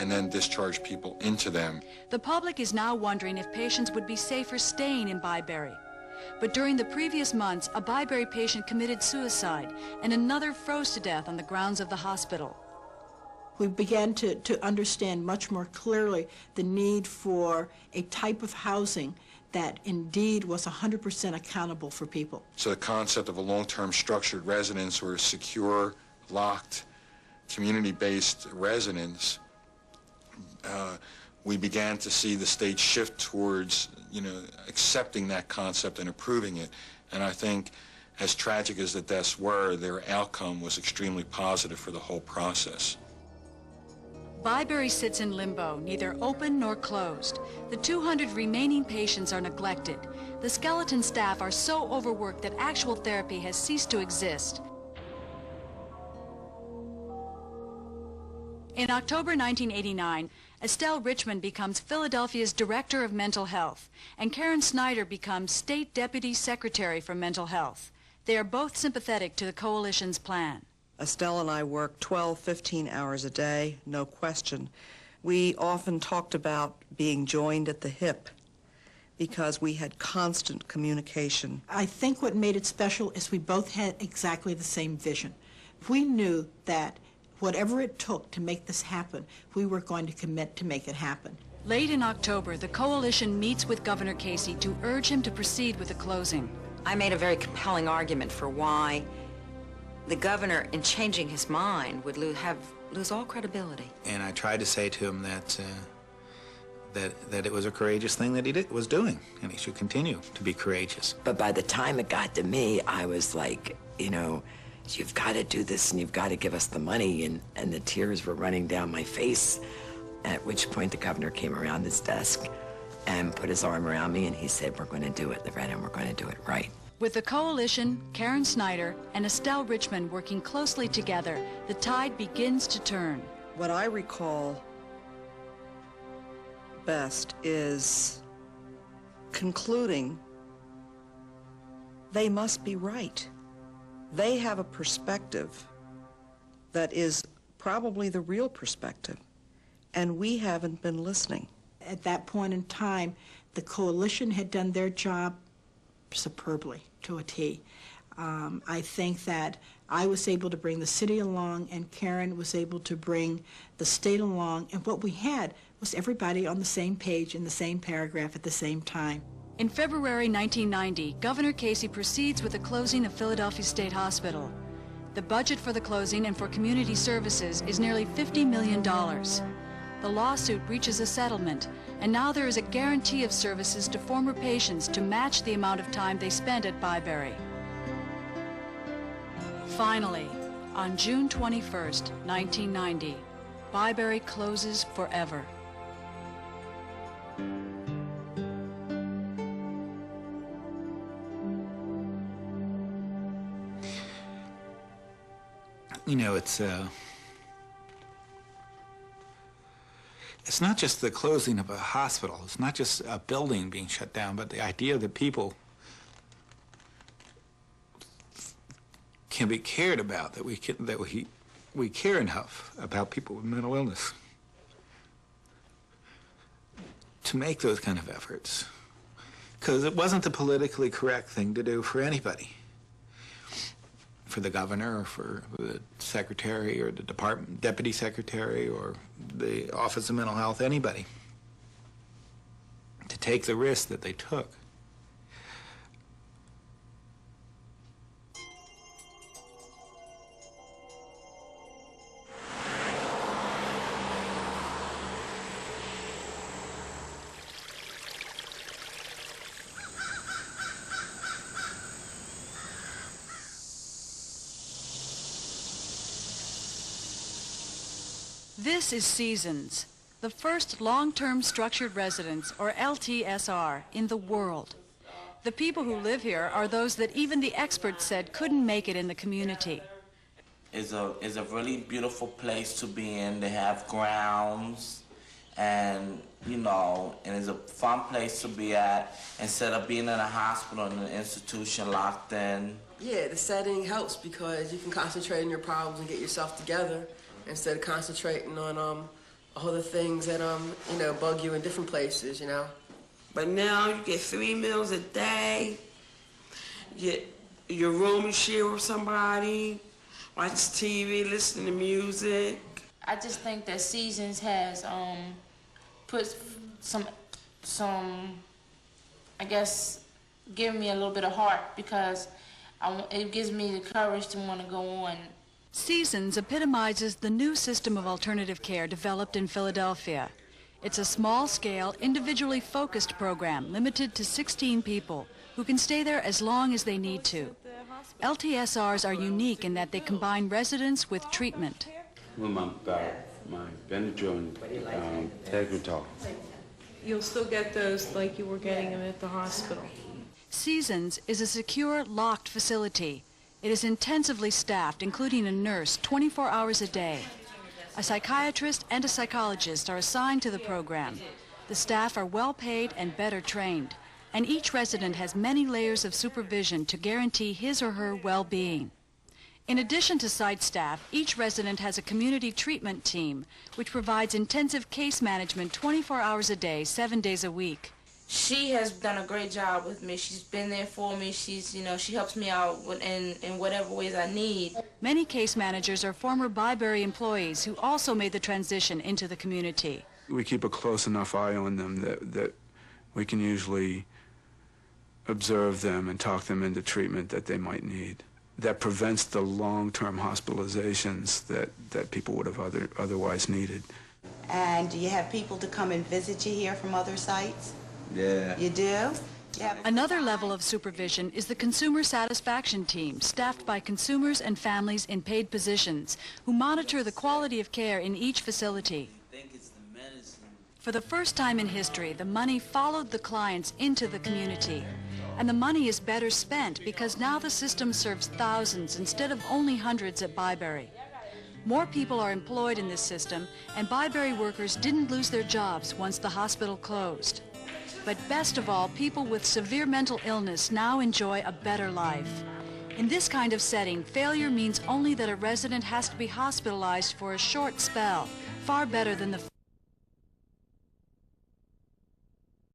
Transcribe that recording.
and then discharge people into them. The public is now wondering if patients would be safer staying in Byberry. But during the previous months, a Byberry patient committed suicide, and another froze to death on the grounds of the hospital. We began to understand much more clearly the need for a type of housing that indeed was 100% accountable for people. So the concept of a long-term structured residence or a secure, locked, community-based residence, we began to see the state shift towards, accepting that concept and approving it. And I think, as tragic as the deaths were, their outcome was extremely positive for the whole process. Byberry sits in limbo, neither open nor closed. The 200 remaining patients are neglected. The skeleton staff are so overworked that actual therapy has ceased to exist. In October 1989, Estelle Richmond becomes Philadelphia's Director of Mental Health, and Karen Snyder becomes State Deputy Secretary for Mental Health. They are both sympathetic to the Coalition's plan. Estelle and I worked 12, 15 hours a day, no question. We often talked about being joined at the hip because we had constant communication. I think what made it special is we both had exactly the same vision. We knew that whatever it took to make this happen, we were going to commit to make it happen. Late in October, the Coalition meets with Governor Casey to urge him to proceed with the closing. I made a very compelling argument for why the governor, in changing his mind, would lose all credibility. And I tried to say to him that it was a courageous thing that he was doing, and he should continue to be courageous. But by the time it got to me, I was like, you've got to do this and you've got to give us the money, and the tears were running down my face, at which point the governor came around his desk and put his arm around me and he said, we're going to do it, Loretta, and we're going to do it right. With the Coalition, Karen Snyder, and Estelle Richmond working closely together, the tide begins to turn. What I recall best is concluding they must be right. They have a perspective that is probably the real perspective, and we haven't been listening. At that point in time, the Coalition had done their job superbly, to a T. I think that I was able to bring the city along, and Karen was able to bring the state along, and what we had was everybody on the same page in the same paragraph at the same time. In February 1990, Governor Casey proceeds with the closing of Philadelphia State Hospital. The budget for the closing and for community services is nearly $50 million. The lawsuit reaches a settlement, and now there is a guarantee of services to former patients to match the amount of time they spent at Byberry. Finally, on June 21st, 1990, Byberry closes forever. It's not just the closing of a hospital. It's not just a building being shut down, but the idea that people can be cared about, that we care enough about people with mental illness to make those kind of efforts. Because it wasn't the politically correct thing to do for anybody. For the governor or for the secretary or the department deputy secretary or the Office of Mental Health, anybody, to take the risk that they took. This is Seasons, the first long-term structured residence, or LTSR, in the world. The people who live here are those that even the experts said couldn't make it in the community. It's a really beautiful place to be in. They have grounds, and and it's a fun place to be at instead of being in a hospital in an institution locked in. Yeah, the setting helps because you can concentrate on your problems and get yourself together instead of concentrating on all the things that, you know, bug you in different places, you know. But now you get 3 meals a day, you get your room you share with somebody, watch TV, listen to music. I just think that Seasons has put some, I guess, given me a little bit of heart, because it gives me the courage to want to go on. Seasons epitomizes the new system of alternative care developed in Philadelphia. It's a small-scale, individually focused program limited to 16 people who can stay there as long as they need to. LTSRs are unique in that they combine residence with treatment. With my Benadryl and Tegretol. You'll still get those like you were getting them at the hospital. Seasons is a secure, locked facility. It is intensively staffed, including a nurse, 24 hours a day. A psychiatrist and a psychologist are assigned to the program. The staff are well paid and better trained, and each resident has many layers of supervision to guarantee his or her well-being. In addition to site staff, each resident has a community treatment team, which provides intensive case management 24 hours a day, 7 days a week. She has done a great job with me. She's been there for me. She's, you know, she helps me out in whatever ways I need. Many case managers are former Byberry employees who also made the transition into the community. We keep a close enough eye on them that we can usually observe them and talk them into treatment that they might need. That prevents the long-term hospitalizations that people would have otherwise needed. And do you have people to come and visit you here from other sites? Yeah. You do? Another level of supervision is the consumer satisfaction team, staffed by consumers and families in paid positions, who monitor the quality of care in each facility. For the first time in history, the money followed the clients into the community. And the money is better spent because now the system serves thousands instead of only hundreds at Byberry. More people are employed in this system, and Byberry workers didn't lose their jobs once the hospital closed. But best of all, people with severe mental illness now enjoy a better life. In this kind of setting, failure means only that a resident has to be hospitalized for a short spell, far better than the